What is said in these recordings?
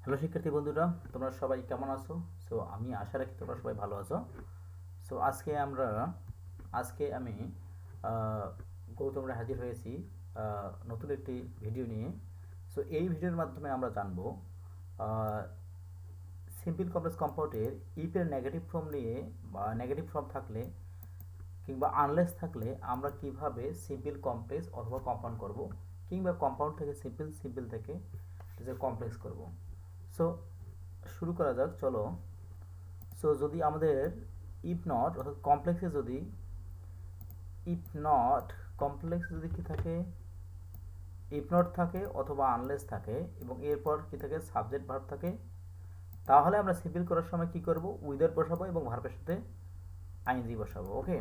Hello শিক্ষার্থী বন্ধুরা, তোমরা সবাই কেমন আছো? সো আমি আশা রাখি তোমরা সবাই ভালো আছো। সো আজকে আমি গৌতমরা হাজির হয়েছি নতুন একটি ভিডিও নিয়ে। সো এই ভিডিওর মাধ্যমে আমরা জানবো সিম্পল কমপ্লেক্স কম্পাউন্ডের ইফের নেগেটিভ ফর্ম নিয়ে, বা নেগেটিভ ফর্ম থাকলে কিংবা আনলেস থাকলে আমরা কিভাবে সিম্পল কমপ্লেক্স অথবা কম্পাউন্ড করব, কিংবা কম্পাউন্ড থেকে সিম্পল, সিম্পল থেকে কমপ্লেক্স করব। সো শুরু করা যাক, চলো। সো যদি আমাদের ইফ নট অর্থাৎ কমপ্লেক্সে যদি ইফ নট কমপ্লেক্সে যদি কি থাকে, ইফ নট থাকে অথবা আনলেস থাকে এবং এরপর কি থাকে, সাবজেক্ট ভার্ব থাকে, তাহলে আমরা সিম্পল করার সময় কি করব, উইদাউট বসাবো এবং ভার্বের সাথে আইএনজি বসাবো। ওকে।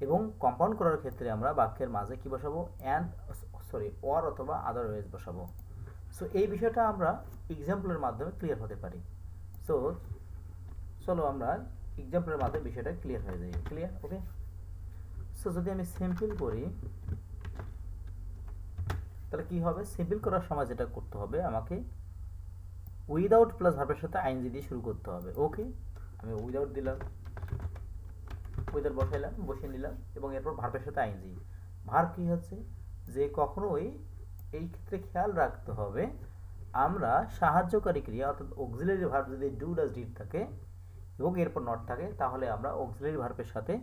এবং কম্পাউন্ড করার ক্ষেত্রে আমরা বাক্যের মাঝে কি বসাবো, অ্যান্ড অর অথবা আদারওয়াইজ বসাবো। সো এই বিষয়টা আমরা এক্সাম্পলের মাধ্যমে ক্লিয়ার হতে পারি। সো চলো আমরা এক্সাম্পলের মাধ্যমে বিষয়টা ক্লিয়ার হয়ে যায়। ক্লিয়ার? ওকে। সো যদি আমি সিম্পল করি তাহলে কি হবে, সিম্পল করার সময় যেটা করতে হবে, আমাকে উইদাউট প্লাস ভার্বের সাথে আইএনজি দিয়ে শুরু করতে হবে। ওকে, আমি উইদাউট দিলাম, উইদাউট বসাইলাম, বসিয়ে নিলাম এবং এরপর ভার্বের সাথে আইএনজি। ভার্ব কি হচ্ছে যে কখনোই এই ক্ষেত্রে খেয়াল রাখতে হবে, আমরা সাহায্যকারী ক্রিয়া অর্থাৎ অক্সিলারি ভার্ব যদি ডু ডাজ ডিড থাকে এবং এরপর নট থাকে, তাহলে আমরা অক্সিলারি ভার্বের সাথে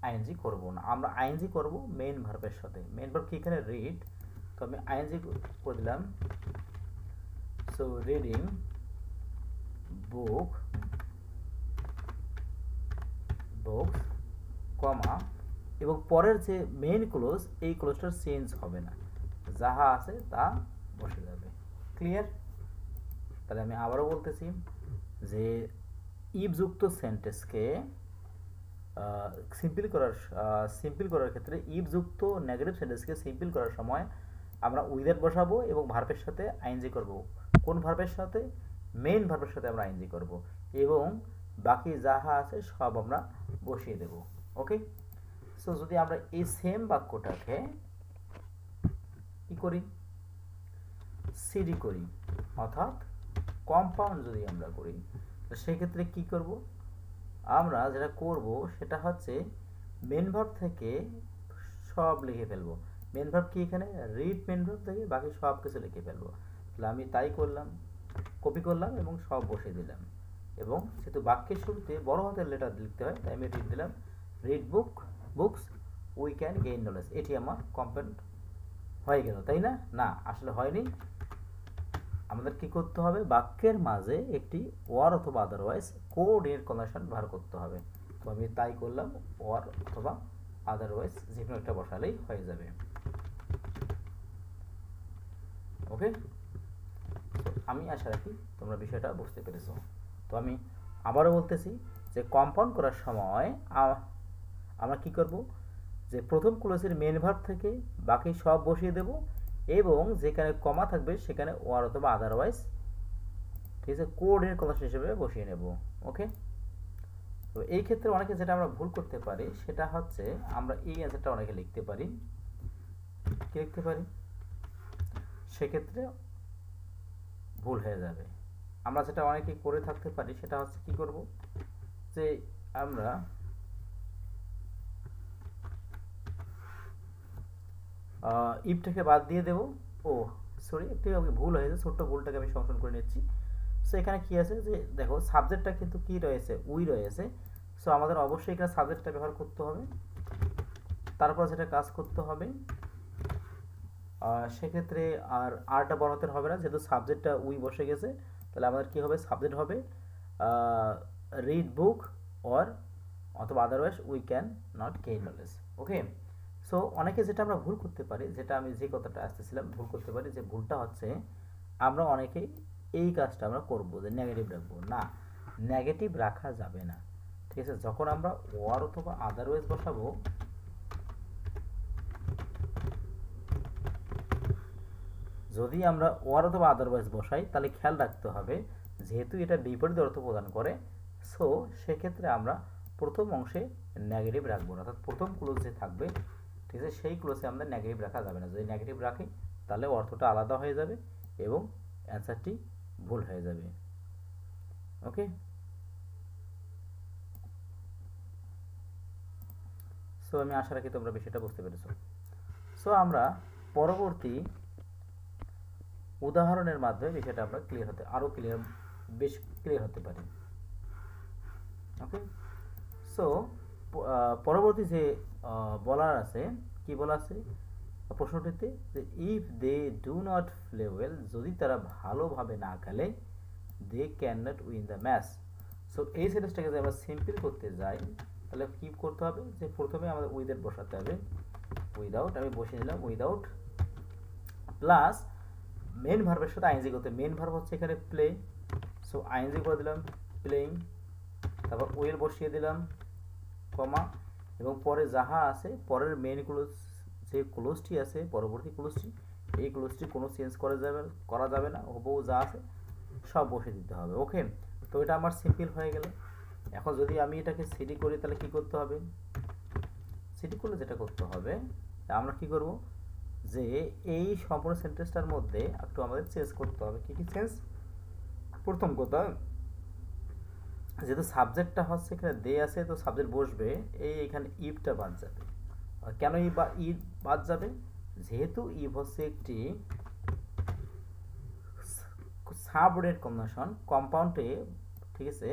আইএনজি করব না, আমরা আইএনজি করব মেইন ভার্বের সাথে। মেইন ভার্ব কি এখানে রিড, তো আমি আইএনজি করে দিলাম। সো রিডিং বুক, বুকস, কমা, এবং পরের যে মেইন ক্লোজ, এই ক্লোজটা চেঞ্জ হবে না, যাহা আছে তা বসে যাবে। ক্লিয়ার? তাহলে আমি আবারও বলতেছি যে ইফ যুক্ত সেন্টেন্সকে সিম্পল করার ক্ষেত্রে ইফ যুক্ত নেগেটিভ সেন্টেন্সকে সিম্পল করার সময় আমরা উইদাউট বসাবো এবং ভার্বের সাথে আইএনজি করব। কোন ভার্বের সাথে? মেইন ভার্বের সাথে আমরা আইএনজি করব এবং বাকি যাহা আছে সব আমরা বসিয়ে দেব। ওকে। সো যদি আমরা এই সেম বাক্যটাকে কি করি, সিডি করি, অর্থাৎ কম্পাউন্ড যদি আমরা করি, তো সেক্ষেত্রে কি করব, আমরা যেটা করব সেটা হচ্ছে মেন ভার্ব থেকে সব লিখে ফেলবো। মেন ভার্ব কি এখানে, রিড মেন ভার্ব থেকে বাকি সব কিছু লিখে ফেলবো। তাহলে আমি তাই করলাম, কপি করলাম এবং সব বসিয়ে দিলাম। এবং যেহেতু বাক্যের শুরুতে বড় হাতের লেটার লিখতে হয়, তাই আমি রিড দিলাম। Read books we can gain knowledge. এটি আমার কমপ্লিট হয়ে গেল, তাই না? না, আসলে হয়নি। আমাদের কি করতে হবে, বাক্যের মাঝে একটি ওয়ার অথবা আদারওয়াইজ কোঅর্ডিনেট কন্ডিশন ব্যবহার করতে হবে। তো আমি তাই করলাম, ওয়ার অথবা আদারওয়াইজ যে কোনো একটা বসালেই হয়ে যাবে। ওকে। আমি আশা রাখি তোমরা বিষয়টা বুঝতে পেরেছো। তো আমি আবারও বলতেছি যে কম্পাউন্ড করার সময় আমরা কি করব, যে প্রথম ক্লোজের মেন ভার্ব থেকে বাকি সব বসিয়ে দেব এবং যেখানে কমা থাকবে সেখানে ওয়ার অথবা আদারওয়াইজ, ঠিক আছে, কোঅর্ডিনেট কন্ডিশন হিসেবে বসিয়ে নেব। ওকে। তো এই ক্ষেত্রে অনেকে যেটা আমরা ভুল করতে পারি সেটা হচ্ছে, আমরা এই অ্যান্সারটা অনেকে লিখতে পারি, কি লিখতে পারি, সেক্ষেত্রে ভুল হয়ে যাবে। আমরা যেটা অনেকে করে থাকতে পারি সেটা হচ্ছে কি করব, যে আমরা ইফটাকে বাদ দিয়ে দেব। ও সরি, একটু ভুল হয়েছে, ছোট্ট ভুলটাকে আমি সংশোধন করে নিচ্ছি। সো এখানে কি আছে, যে দেখো সাবজেক্টটা কিন্তু কি রয়েছে, উই রয়েছে। সো আমাদের অবশ্যই এখানে সাবজেক্টটা ব্যবহার করতে হবে, তারপর যেটা কাজ করতে হবে, সেক্ষেত্রে আর আরটা বড় হবে না, যেহেতু সাবজেক্টটা উই বসে গেছে। তাহলে আমাদের কি হবে, সাবজেক্ট হবে রিড বুক অর অথবা otherwise we can not gain knowledge. Okay. So অনেকে যেটা আমরা ভুল করতে পারি, যেটা আমি যে কথাটা আসতেছিলাম, ভুল করতে পারি, যে ভুলটা হচ্ছে আমরা অনেকেই এই কাজটা আমরা করবো যে নেগেটিভ রাখবো না, নেগেটিভ রাখা যাবে না। ঠিক আছে, যখন আমরা ওয়ার অথবা আদারওয়াইজ বসাবো, যদি আমরা ওয়ার অথবা আদারওয়াইজ বসাই তাহলে খেয়াল রাখতে হবে, যেহেতু এটা বিপরীত অর্থ প্রদান করে, সো সেক্ষেত্রে আমরা প্রথম অংশে নেগেটিভ রাখবো না, অর্থাৎ প্রথম ক্লোজ যে থাকবে, ঠিক আছে, সেই ক্লোজে আমরা নেগেটিভ রাখা যাবে না। যদি নেগেটিভ রাখি তাহলে অর্থটা আলাদা হয়ে যাবে এবং অ্যান্সারটি ভুল হয়ে যাবে। ওকে, সো আমি আশা রাখি তোমরা বিষয়টা বুঝতে পেরেছো। সো আমরা পরবর্তী উদাহরণের মাধ্যমে বিষয়টা আমরা বেশ ক্লিয়ার হতে পারি। ওকে, সো পরবর্তী যে বলার আছে, কি বলা আছে প্রশ্নটিতে, যে if they do not play well, যদি তারা ভালোভাবে না খেলে, they can not win the match. So এই সেন্টেন্সটাকে যদি আমরা সিম্পল করতে যাই, তাহলে কি করতে হবে, যে প্রথমে আমাদের উইদাউট বসাতে হবে। উইদাউট আমি বসিয়ে নিলাম, উইদাউট প্লাস মেন ভার্বের সাথে আইএনজি করতে, মেন ভার্ব হচ্ছে এখানে প্লে, সো আইএনজি করে দিলাম প্লেইং, তারপর ওয়েল বসিয়ে দিলাম কমা, এবং পরে যাহা আছে পরের মেন ক্লোজ, যে ক্লোজটি আছে পরবর্তী ক্লোজটি, এই ক্লোজটি কোনো চেঞ্জ করা যাবে না, হুবহু যা আছে সব বসিয়ে দিতে হবে। ওকে, তো এটা আমার সিম্পল হয়ে গেল। এখন যদি আমি এটাকে সিডি করি তাহলে কি করতে হবে, সিডি করলে যেটা করতে হবে, আমরা কি করব, যে এই সম্পূর্ণ সেন্টেন্সটার মধ্যে একটু আমাদের চেঞ্জ করতে হবে। কি কি চেঞ্জ? প্রথম কথা, যেহেতু সাবজেক্টটা হচ্ছে এখানে দে আছে, তো সাবজেক্ট বসবে, এখানে ইফটা বাদ যাবে। কেন ই বাদ যাবে? যেহেতু ইফ হচ্ছে একটি সাবঅর্ডিনেট কনজাংশন, কম্পাউন্ডে, ঠিক আছে,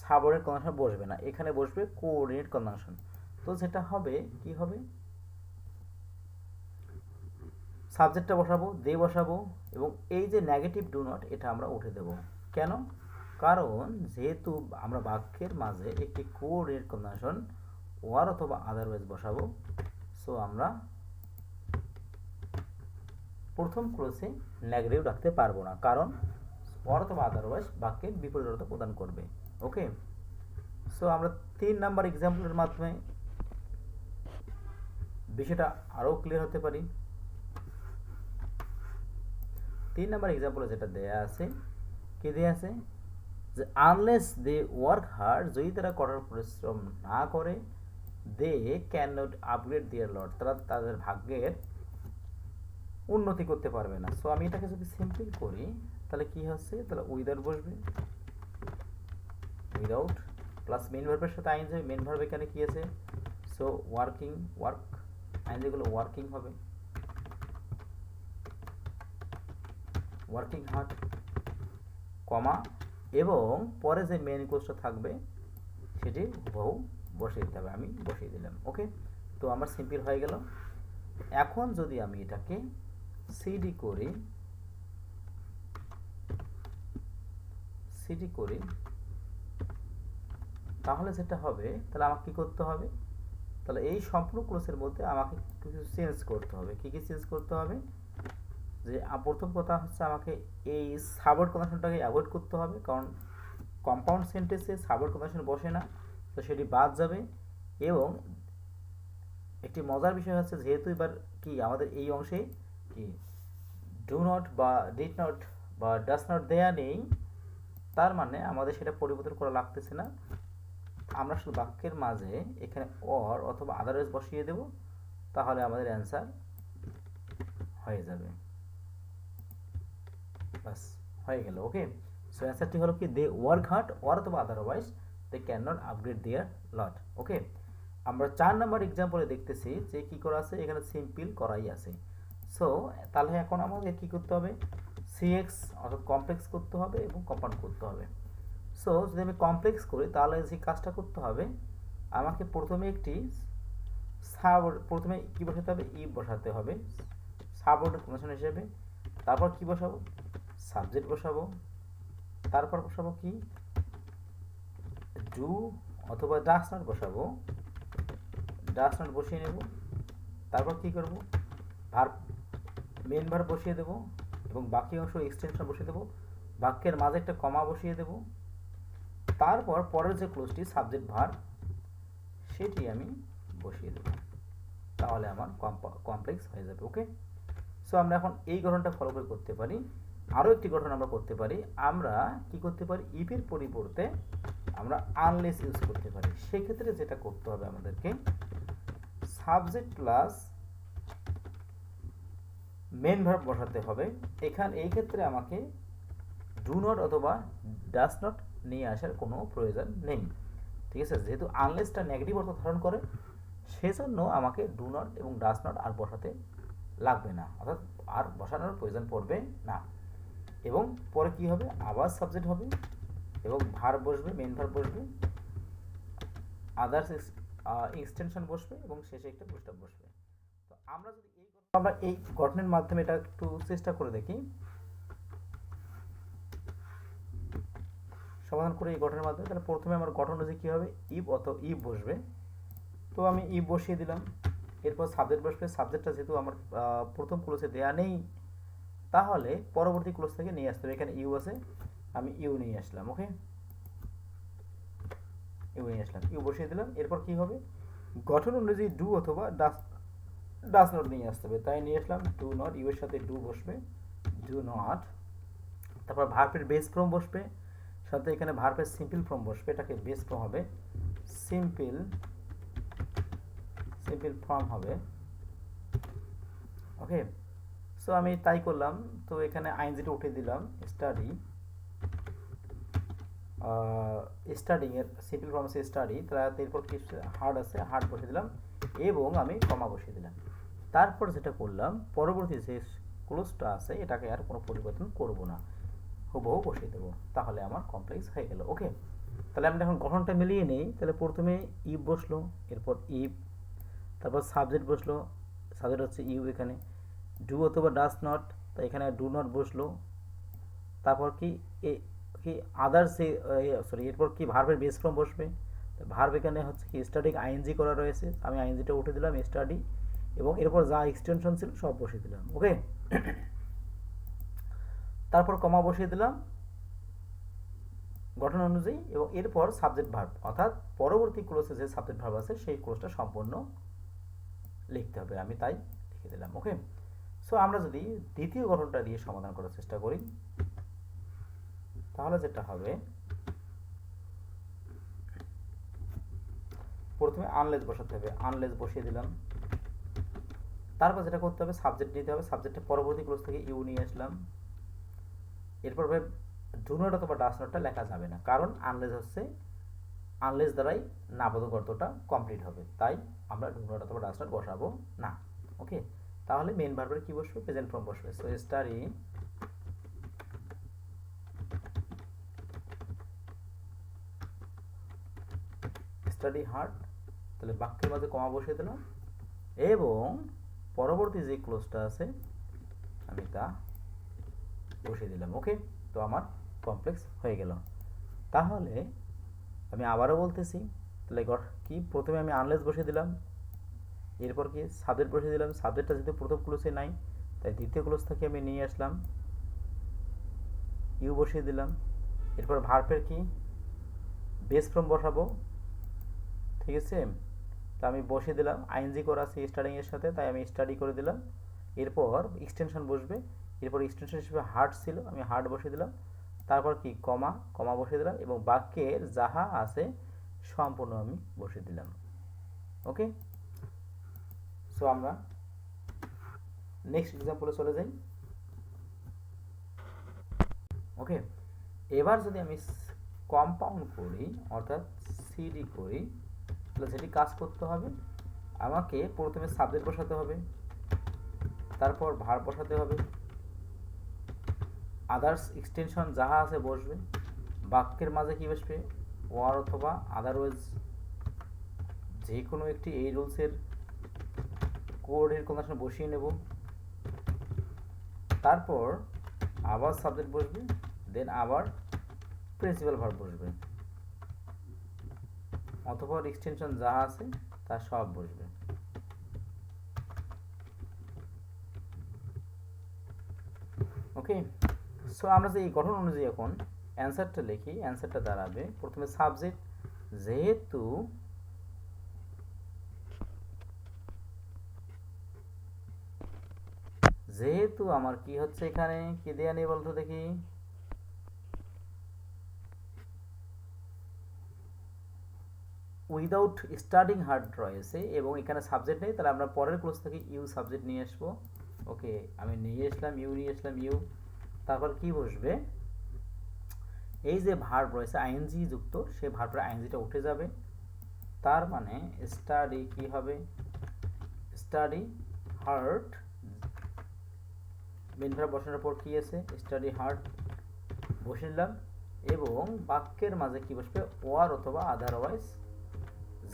সাবঅর্ডিনেট কনজাংশন বসবে না, এখানে বসবে কোঅর্ডিনেট কনজাংশন। তো যেটা হবে, কি হবে, সাবজেক্টটা বসাবো, দে বসাবো, এবং এই যে নেগেটিভ ডু নট, এটা আমরা উঠে দেব। কেন? কারণ যেহেতু আমরা বাক্যের মাঝে একটি কোঅর্ডিনেট কনজাংশন ওয়ার অথবা আদারওয়াইজ বসাবো, সো আমরা প্রথম ক্লোজে নেগেটিভ রাখতে পারবো না, কারণ ওয়ার অথবা আদারওয়াইজ বাক্যের বিপরীততা প্রদান করবে। ওকে, সো আমরা 3 নাম্বার এক্সাম্পলের মাধ্যমে বিষয়টা আরও ক্লিয়ার হতে পারি। 3 নাম্বার এক্সাম্পলে যেটা দেয়া আছে, কি দেয়া আছে, যে আনলেস দে ওয়ার্ক হার্ড, যদি তারা কঠোর পরিশ্রম না করে, দে ক্যান নট আপগ্রেড দেয়ার লট, তারা তাদের ভাগ্যের উন্নতি করতে পারবে না। সো আমি এটাকে যদি সিম্পল করি তাহলে কি হচ্ছে, তাহলে উইদাউট বসবে, উইদাউট প্লাস মেন ভার্বের সাথে আইএনজি, মেন ভার্ব এখানে কি আছে, সো ওয়ার্কিং, ওয়ার্ক, আইএনজি গুলো ওয়ার্কিং হবে, ওয়ার্কিং হার্ড, কমা, এবং পরে যে মেন ক্লোজটা থাকবে সেটি হুবহু বসিয়ে দিতে হবে, আমি বসিয়ে দিলাম। ওকে, তো আমার সিম্পল হয়ে গেল। এখন যদি আমি এটাকে সিডি করি, তাহলে যেটা হবে, তাহলে আমাকে কি করতে হবে, তাহলে এই সম্পূর্ণ ক্লোজের মধ্যে আমাকে কিছু চেঞ্জ করতে হবে। কি কি চেঞ্জ করতে হবে? যে প্রথম কথা হচ্ছে আমাকে এই সাবওয়ার্ড কনজাংশনটাকে অ্যাভয়েড করতে হবে, কারণ কম্পাউন্ড সেন্টেন্সে সাবওয়ার্ড কনজাংশন বসে না, তো সেটি বাদ যাবে। এবং একটি মজার বিষয় হচ্ছে, যেহেতু এবার কি আমাদের এই অংশে কি ডু নট বা ডিড নট বা ডাস নট দেয়া নেই, তার মানে আমাদের সেটা পরিবর্তন করা লাগতেছে না, আমরা শুধু বাক্যের মাঝে এখানে অর অথবা আদারওয়াইজ বসিয়ে দেব, তাহলে আমাদের অ্যান্সার হয়ে যাবে, বাস হয়ে গেল। ওকে, সো অ্যান্সারটি হলো কি, দে ওয়ার্ক হার্ড অর অথবা otherwise they can not upgrade their lot. Okay, আমরা 4 নাম্বার এক্সাম্পলে দেখতেছি যে কি করা আছে, এখানে সিম্পল করাই আছে। সো তাহলে এখন আমাদের কি করতে হবে, সিএক্স অর্থাৎ কমপ্লেক্স করতে হবে এবং কম্পাউন্ড করতে হবে। সো যদি আমি কমপ্লেক্স করি তাহলে যে কাজটা করতে হবে, আমাকে প্রথমে প্রথমে কি বসাতে হবে, ই বসাতে হবে সাবঅর্ডিনেট কনজাংশন হিসেবে, তারপর কি বসাবো, সাবজেক্ট বসাবো, তারপর বসাবো কি, ডু অথবা ডাস নট বসাবো, ডাস নট বসিয়ে নেব, তারপর কি করব, ভার্ব, মেন ভার্ব বসিয়ে দেব, এবং বাকি অংশ এক্সটেনশন বসিয়ে দেব, বাক্যের মাঝে একটা কমা বসিয়ে দেব, তারপর পরের যে ক্লোজটি সাবজেক্ট ভার্ব সেটি আমি বসিয়ে দেব, তাহলে আমার কমপ্লেক্স হয়ে যাবে। ওকে, সো আমরা এখন এই গঠনটা ফলো করে করতে পারি। আরও একটি গঠন আমরা করতে পারি, আমরা কি করতে পারি, ইফের পরিবর্তে আমরা আনলেস ইউজ করতে পারি। সেক্ষেত্রে যেটা করতে হবে আমাদেরকে, সাবজেক্ট প্লাস মেন ভার্ব বসাতে হবে। এই ক্ষেত্রে আমাকে ডু নট অথবা ডাজ নট নিয়ে আসার কোনো প্রয়োজন নেই। ঠিক আছে, যেহেতু আনলেসটা নেগেটিভ অর্থ ধারণ করে সেজন্য আমাকে ডু নট এবং ডাজ নট আর বসাতে লাগবে না, অর্থাৎ আর বসানোর প্রয়োজন পড়বে না। এবং পরে কি হবে, আবার সাবজেক্ট হবে এবং ভার্ব বসবে, মেইন ভার্ব বসবে, আদার্স এক্সটেনশন বসবে এবং শেষে একটা ফুল স্টপ বসবে। তো আমরা যদি এই গঠনের মাধ্যমে এটা একটু চেষ্টা করে দেখি, সমাধান করে এই গঠনের মাধ্যমে। তাহলে প্রথমে আমার গঠন অনুযায়ী কী হবে, ইফ অথবা ইফ বসবে। তো আমি ইফ বসিয়ে দিলাম, এরপর সাবজেক্ট বসবে। সাবজেক্টটা যেহেতু আমার প্রথম ক্লোজে দেয়া নেই, তাহলে পরবর্তী ক্লোজ থেকে নিয়ে আসতে হবে। এখানে ইউ আছে, আমি ইউ নিয়ে আসলাম। ওকে, ইউ নিয়ে আসলাম, ইউ বসিয়ে দিলাম। এরপর কি হবে, গঠন অনুযায়ী ডু অথবা ডাজ নট নিয়ে আসতে হবে, তাই নিয়ে আসলাম ডু নট। ইউ এর সাথে ডু বসবে, ডু নট। তারপর ভার্বের বেস ফর্ম বসবে, সাথে এখানে ভার্বের সিম্পল ফর্ম বসবে, এটাকে বেস ফর্ম হবে, সিম্পল ফর্ম হবে। ওকে, সো আমি তাই করলাম। তো এখানে আইএনজিটা উঠে দিলাম, স্টাডিং এর সিম্পল ফর্ম আছে স্টাডি, তারপর কি হার্ড আছে, হার্ড বসিয়ে দিলাম এবং আমি কমা বসিয়ে দিলাম। তারপর যেটা করলাম, পরবর্তী যে ক্লোজটা আছে এটাকে আর কোনো পরিবর্তন করব না, হুবহু বসিয়ে দেবো, তাহলে আমার কমপ্লেক্স হয়ে গেল। ওকে, তাহলে আমরা এখন গঠনটা মিলিয়ে নেই। তাহলে প্রথমে ইফ বসলো, এরপর ইফ, তারপর সাবজেক্ট বসলো, সাবজেক্ট হচ্ছে ইউ, এখানে ডু অথবা ডাজ নট, তো এখানে ডু নট বসলো। তারপর কি আদার্স, সরি, এরপর কি ভার্বের বেস ফর্ম বসবে। ভার্ব এখানে হচ্ছে কি স্টাডি আইএনজি করা রয়েছে, আমি আইএনজিটা উঠে দিলাম, স্টাডি, এবং এরপর যা এক্সটেনশন ছিল সব বসিয়ে দিলাম। ওকে, তারপর কমা বসিয়ে দিলাম গঠন অনুযায়ী, এবং এরপর সাবজেক্ট ভার্ব, অর্থাৎ পরবর্তী ক্লোজে যে সাবজেক্ট ভার্ব আছে সেই ক্লোজটা সম্পূর্ণ লিখতে হবে, আমি তাই লিখে দিলাম। ওকে, সো আমরা যদি দ্বিতীয় গঠনটা দিয়ে সমাধান করার চেষ্টা করি, তাহলে যেটা হবে, প্রথমে আনলেস বসাতে হবে, আনলেস বসিয়ে দিলাম। তারপর যেটা করতে হবে, সাবজেক্ট নিতে হবে, সাবজেক্টের পরবর্তী ক্লোজ থেকে ইউ নিয়ে আসলাম। এরপর ডু নট অথবা ডাজ নটটা লেখা যাবে না, কারণ আনলেস দ্বারাই নাবোধক অর্থটা কমপ্লিট হবে, তাই আমরা ডু নট অথবা ডাজ নট বসাবো না। ওকে, তাহলে মেইন ভার্বের কি বসবে, প্রেজেন্ট ফর্ম বসবে। সো স্টাডি হার্ড, তাহলে বাক্যের মাঝে কমা বসিয়ে দিলাম এবং পরবর্তী যে ক্লোজটা আছে আমি তা বসিয়ে দিলাম। ওকে, তো আমার কমপ্লেক্স হয়ে গেল। তাহলে আমি আবারও বলতেছি, তাহলে কি প্রথমে আমি আনলেস বসিয়ে দিলাম, এরপর কি সাবজেক্ট বসিয়ে দিলাম, সাবজেক্টটা যেহেতু প্রথম ক্লোজে নাই তাই দ্বিতীয় ক্লোজ থেকে আমি নিয়ে আসলাম, ইউ বসিয়ে দিলাম। এরপর ভার্বের কি বেস ফর্ম বসাবো, ঠিক আছে, তা আমি বসিয়ে দিলাম, আইএনজি করা আছে স্টাডিং এর সাথে, তাই আমি স্টাডি করে দিলাম। এরপর এক্সটেনশন বসবে, এরপর এক্সটেনশন হিসেবে হার্ড ছিল, আমি হার্ড বসিয়ে দিলাম। তারপর কি কমা বসিয়ে দিলাম এবং বাক্যের যাহা আছে সম্পূর্ণ আমি বসিয়ে দিলাম। ওকে, সো আমরা নেক্সট এক্সাম্পলে চলে যাই। ওকে, এবার যদি আমি কম্পাউন্ড করি, অর্থাৎ সিডি করি, তাহলে যেটি কাজ করতে হবে, আমাকে প্রথমে সাবজেক্ট বসাতে হবে, তারপর ভার্ব বসাতে হবে, আদার্স এক্সটেনশন যাহা আছে বসবে, বাক্যের মাঝে কি বসবে, ওয়ার অথবা আদারওয়াইজ যে কোনো একটি এই রুলসের কোডের কন্ডিশন বসিয়ে নেব। তারপর আবার সাবজেক্ট বসবে, দেন আবার প্রিন্সিপাল ভার্ব বসবে, অথবা এক্সটেনশন যা আছে তা সব বসবে। ওকে, সো আমরা যে এই গঠন অনুযায়ী এখন অ্যান্সারটা লিখি, অ্যান্সারটা দাঁড়াবে প্রথমে সাবজেক্ট, যেহেতু আমার কি হচ্ছে, এখানে কি দেয়া নেই বলতো দেখি, উইদাউট স্টার্টিং হার্ড রয়েছে এবং এখানে সাবজেক্ট নেই, তাহলে আমরা পরের ক্লোজ থেকে ইউ সাবজেক্ট নিয়ে আসবো। ওকে, আমি নিয়ে আসলাম ইউ, তারপর কি বসবে, এই যে ভার্ব রয়েছে আইএনজি যুক্ত, সেই ভার্বের আইএনজিটা উঠে যাবে, তার মানে স্টাডি কি হবে, স্টাডি হার্ড, মেন ভার্ব বসানোর পর কি আছে, স্টাডি হার্ড বসে নিলাম, এবং বাক্যের মাঝে কি বসবে, ওয়ার অথবা আদারওয়াইজ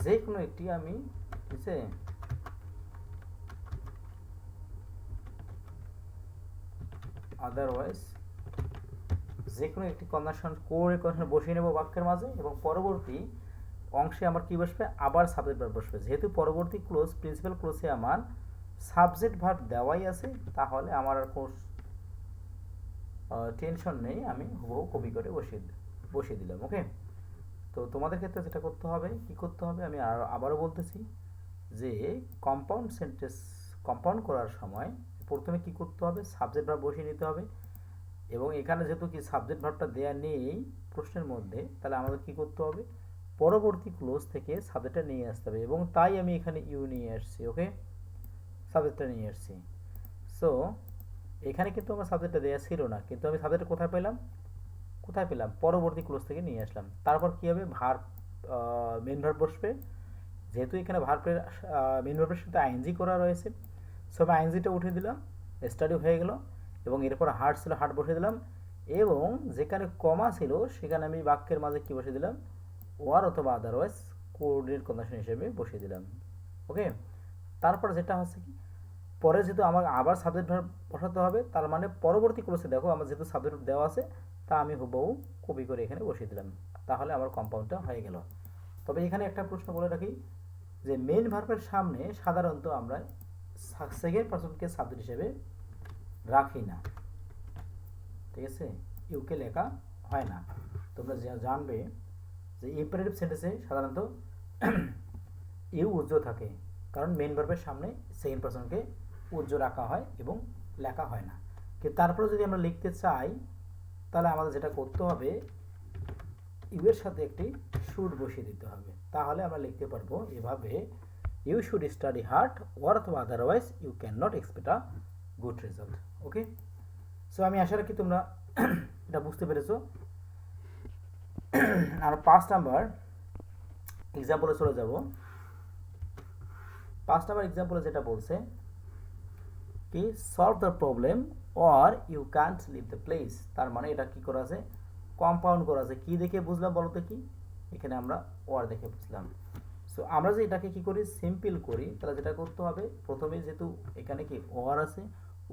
যে কোনো একটি আমি, ঠিক আছে, আদারওয়াইজ যে কোনো একটি কন্ডিশন করে কন্ডিশন বসিয়ে নেব বাক্যের মাঝে, এবং পরবর্তী অংশে আমার কি বসবে, আবার সাবজেক্ট ভার্ব বসবে। যেহেতু পরবর্তী ক্লোজ প্রিন্সিপাল ক্লোজে আমার সাবজেক্ট ভার্ব দেওয়াই আছে, তাহলে আমার আর কোনো টেনশন নেই, আমি হুবহু কপি করে বসিয়ে দিলাম। ওকে, তো তোমাদের ক্ষেত্রে যেটা করতে হবে, কি করতে হবে, আমি আবারও বলতেছি যে কম্পাউন্ড সেন্টেন্স কম্পাউন্ড করার সময় প্রথমে কি করতে হবে, সাবজেক্ট ভার্ব বসিয়ে নিতে হবে, এবং এখানে যেহেতু কি সাবজেক্ট ভার্বটা দেয়া নেই প্রশ্নের মধ্যে, তাহলে আমাদের কি করতে হবে, পরবর্তী ক্লোজ থেকে সাবজেক্টটা নিয়ে আসতে হবে, এবং তাই আমি এখানে ইউ নিয়ে আসছি। ওকে, সাবজেক্টটা নিয়ে আসছি। সো এখানে কিন্তু আমার সাবজেক্টটা দেওয়া ছিল না, কিন্তু আমি সাবজেক্টটা কোথায় পেলাম, পরবর্তী ক্লোজ থেকে নিয়ে আসলাম। তারপর কি হবে, ভার্ব, মেন ভার্ব বসবে, যেহেতু এখানে ভার্বের মেন ভার্বের সাথে আইএনজি করা রয়েছে, সো আমি আইএনজিটা উঠে দিলাম, স্টাডি হয়ে গেল, এবং এরপর হার্ট ছিল, হার্ট বসে দিলাম, এবং যেখানে কমা ছিল সেখানে আমি বাক্যের মাঝে কি বসে দিলাম, ওয়ার অথবা আদারওয়াইজ কোঅর্ডিনেট কন্ডিশন হিসেবে বসিয়ে দিলাম। ওকে, তারপর যেটা হচ্ছে কি, পরে যেহেতু আমার আবার সাবজেক্ট ভার্ব বসাতে হবে, তার মানে পরবর্তী ক্লোজে দেখো আমার যেহেতু সাবজেক্ট দেওয়া আছে, তা আমি হুবহু কপি করে এখানে বসিয়ে দিলাম, তাহলে আমার কম্পাউন্ডটা হয়ে গেল। তবে এখানে একটা প্রশ্ন বলে রাখি, যে মেন ভার্বের সামনে সাধারণত আমরা সেকেন্ড পারসনকে সাবজেক্ট হিসেবে রাখি না, ঠিক আছে, ইউকে লেখা হয় না। তোমরা জানবে যে ইম্পারেটিভ সেন্টেন্সে সাধারণত ইউ উজ্জ্ব থাকে, কারণ মেন ভার্বের সামনে সেকেন্ড পারসনকে উজ্জ্ব রাখা হয় এবং লেখা হয় না। কিন্তু তারপরে যদি আমরা লিখতে চাই, তাহলে আমাদের যেটা করতে হবে, ইউ এর সাথে একটি শুড বসিয়ে দিতে হবে, তাহলে আমরা লিখতে পারবো এভাবে, you should study hard or অথবা otherwise you can not expect a good result. Okay, so আমি আশা রাখি তোমরা এটা বুঝতে পেরেছো। আর 5 নাম্বার এক্সাম্পলে চলে যাব। 5 নাম্বার এক্সাম্পলে যেটা বলছে কি, solve the problem or you can't leave the place, তার মানে এটা কি করা আছে, কম্পাউন্ড করা আছে। কি দেখে বুঝলাম বলো তো, কি এখানে আমরা ওয়ার দেখে বুঝলাম। সো আমরা যে এটাকে কি করি, সিম্পল করি, তাহলে যেটা করতে হবে, প্রথমে যেহেতু এখানে কি ওয়ার আছে,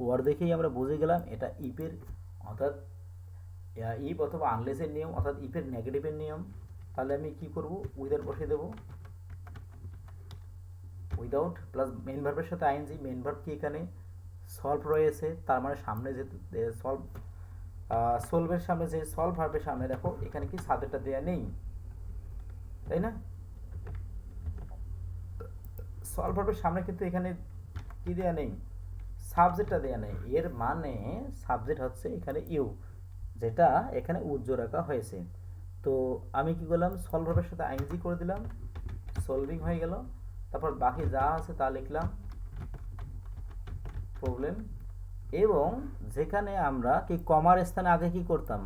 ওয়ার দেখেই আমরা বুঝে গেলাম এটা ইফের, অর্থাৎ ইফ অথবা আনলেসের নিয়ম, অর্থাৎ ইফের নেগেটিভের নিয়ম। তাহলে আমি কি করব, উইদাউট বসিয়ে দেবো, উইদাউট প্লাস মেন ভার্বের সাথে আইএনজি, মেন ভার্ব কি এখানে সলভ রয়েছে, তার মানে সামনে যে সলভ, সলভের সামনে যে সলভ ভার্বের সামনে দেখো এখানে কি সাবজেক্টটা দেয়া নেই, তাই না, সলভ ভার্বের সামনে কিন্তু এখানে কি দেয়া নেই, সাবজেক্টটা দেয়া নেই, এর মানে সাবজেক্ট হচ্ছে এখানে ইউ, যেটা এখানে উজ্জ্ব রাখা হয়েছে। তো আমি কি করলাম, সলভ ভার্বের সাথে আইএনজি করে দিলাম, সলভিং হয়ে গেল, তারপর বাকি যা আছে তা লিখলাম, প্রবলেম, এবং যেখানে আমরা কি কমার স্থানে আগে কি করতাম,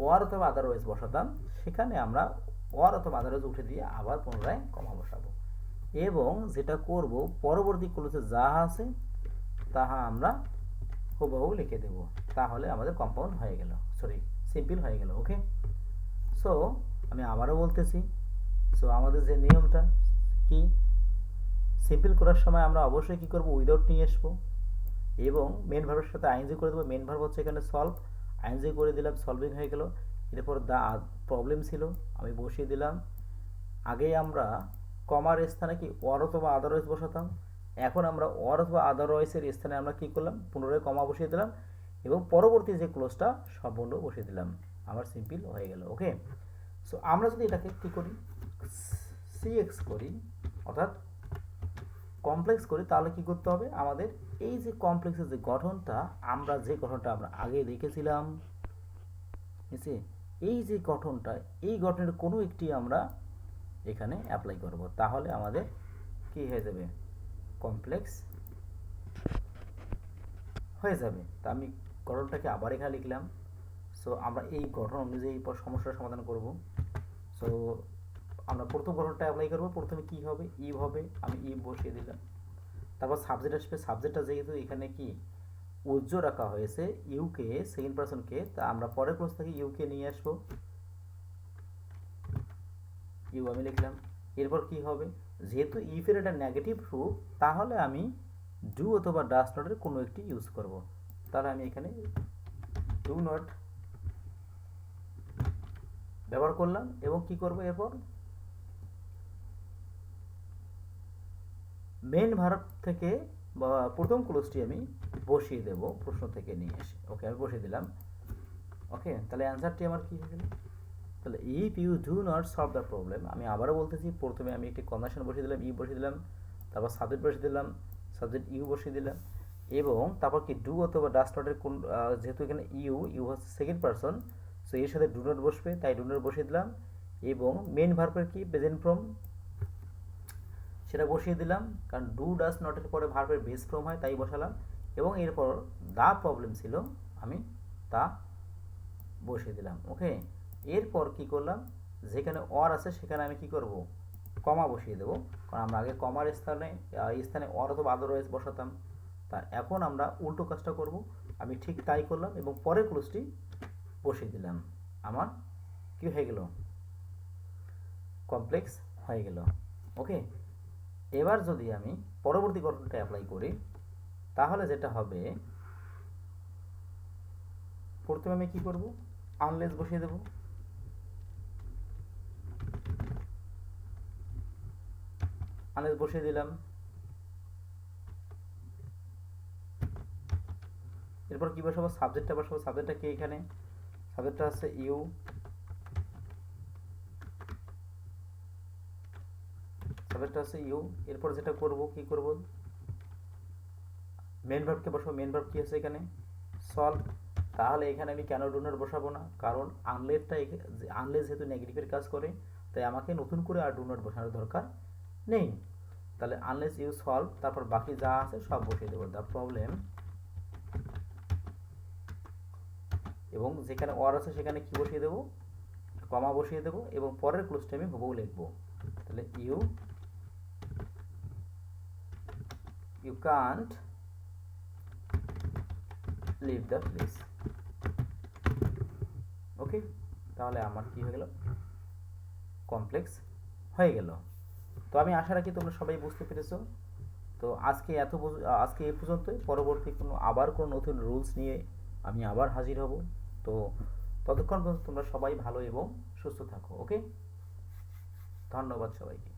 ওয়ার অথবা আদারওয়াইজ বসাতাম, সেখানে আমরা ওয়ার অথবা আদারওয়াইজ উঠে দিয়ে আবার পুনরায় কমা বসাবো, এবং যেটা করব, পরবর্তী ক্লোজে যা আছে তাহা আমরা হুবহু লিখে দেব, তাহলে আমাদের কম্পাউন্ড হয়ে গেল, সরি সিম্পল হয়ে গেল। ওকে, সো আমি আবারও বলতেছি, সো আমাদের যে নিয়মটা কি, সিম্পল করার সময় আমরা অবশ্যই কি করব, উইদাউট নিয়ে আসবো, এবং মেন ভার্বের সাথে আইএনজি করে দেবো, মেন ভার্ব হচ্ছে এখানে সলভ, আইএনজি করে দিলাম, সলভিং হয়ে গেল। এরপর দা প্রবলেম ছিল, আমি বসিয়ে দিলাম, আগে আমরা কমার স্থানে কি ওয়ার অথবা আদারওয়াইজ বসাতাম, এখন আমরা ওয়ার অথবা আদারওয়াইজের স্থানে আমরা কি করলাম, পুনরায় কমা বসিয়ে দিলাম, এবং পরবর্তী যে ক্লোজটা সম্পূর্ণ বসিয়ে দিলাম, আমার সিম্পল হয়ে গেল। ওকে, সো আমরা যদি এটাকে কি করি, সিএক্স করি, অর্থাৎ কমপ্লেক্স করি, তাহলে কি করতে হবে, আমাদের এই যে কমপ্লেক্সের যে গঠনটা, আমরা আগে দেখেছিলাম, এই যে গঠনটা, এই গঠনের কোনো একটি আমরা এখানে অ্যাপ্লাই করব, তাহলে আমাদের কি হয়ে যাবে, কমপ্লেক্স হয়ে যাবে। তা আমি গঠনটাকে আবার এখানে লিখলাম, সো আমরা এই গঠন অনুযায়ী সমস্যার সমাধান করব। সো আমরা প্রথম গঠনটা অ্যাপ্লাই করব। প্রথমে কি হবে, ইভ হবে, আমি ইভ বসিয়ে দিলাম। তারপর সাবজেক্ট আসবে। সাবজেক্টটা যেহেতু এখানে কি উজ্জ্ব রাখা হয়েছে ইউকে, সেকেন্ড পারসনকে, তা আমরা পরের ক্লোজ থেকে ইউকে নিয়ে আসবো। ইউ আমি লিখলাম। এরপর কি হবে, যেহেতু ইফের এটা নেগেটিভ রূপ, তাহলে আমি ডু অথবা ডাস নটের কোনো একটি ইউজ করব। তাহলে আমি এখানে ডু নট ব্যবহার করলাম এবং কি করব, এরপর মেন ভার্ব থেকে বা প্রথম ক্লোজটি আমি বসিয়ে দেব প্রশ্ন থেকে নিয়ে এসে। ওকে, আমি বসিয়ে দিলাম। ওকে, তাহলে অ্যান্সারটি আমার কি হয়ে গেল, তাহলে if you do not solve the problem, আমি আবারও বলতেছি, প্রথমে আমি একটি কন্ডিশন বসিয়ে দিলাম, ইউ বসিয়ে দিলাম, তারপর সাবজেক্ট বসিয়ে দিলাম, সাবজেক্ট ইউ বসিয়ে দিলাম, এবং তারপর কি ডু অথবা ডাস নটের কোন, যেহেতু এখানে ইউ হচ্ছে সেকেন্ড পারসন, সো এর সাথে ডু নট বসবে, তাই ডু নট বসিয়ে দিলাম, এবং মেন ভার্বের কি প্রেজেন্ট ফর্ম সেটা বসিয়ে দিলাম, কারণ ডু ডাস নটের পরে ভার্বের বেস ফর্ম হয়, তাই বসালাম, এবং এরপর দা প্রবলেম ছিল, আমি তা বসিয়ে দিলাম। ওকে, এরপর কি করলাম, যেখানে অর আছে সেখানে আমি কি করব, কমা বসিয়ে দেবো, কারণ আমরা আগে কমার স্থানে অর অথবা আদারওয়াইজ বসাতাম। তা এখন আমরা উল্টো কাজটা করব, আমি ঠিক তাই করলাম এবং পরের ক্লোজটি বসিয়ে দিলাম। আমার কি হয়ে গেল, কমপ্লেক্স হয়ে গেল। ওকে, এবার যদি আমি পরবর্তী গঠনটা অ্যাপ্লাই করি, তাহলে যেটা হবে, প্রথমে আমি কি করব, আনলেস বসিয়ে দেব, আনলেস বসিয়ে দিলাম। এরপর কি বসাবো, সাবজেক্টটা বসাবো। সাবজেক্টটা কি, এখানে সাবজেক্টটা আছে ইউ, সাবজেক্টটা আছে ইউ। এরপর যেটা করব, কি করব, মেন ভার্বকে বসাবো। মেন ভার্ব কি আছে এখানে, সলভ। তাহলে এখানে আমি কেন ডু নট বসাবো না, কারণ আনলেস যেহেতু নেগেটিভের কাজ করে, তাই আমাকে নতুন করে আর ডু নট বসানোর দরকার নেই। তাহলে আনলেস ইউ সলভ, তারপর বাকি যা আছে সব বসিয়ে দেবো, দ্য প্রবলেম, এবং যেখানে অর আছে সেখানে কি বসিয়ে দেবো, কমা বসিয়ে দেবো, এবং পরের ক্লোজটা আমি হুবহু লিখবো। তাহলে you can't leave the place. Okay, তাহলে আমার কি হয়ে গেল, কমপ্লেক্স হয়ে গেল। তো আমি আশা রাখি তোমরা সবাই বুঝতে পেরেছো। তো আজকে এই পর্যন্তই। পরবর্তী আবার কোনো নতুন রুলস নিয়ে আমি আবার হাজির হব। তো ততক্ষণ পর্যন্ত তোমরা সবাই ভালো এবং সুস্থ থাকো। ওকে, ধন্যবাদ সবাইকে।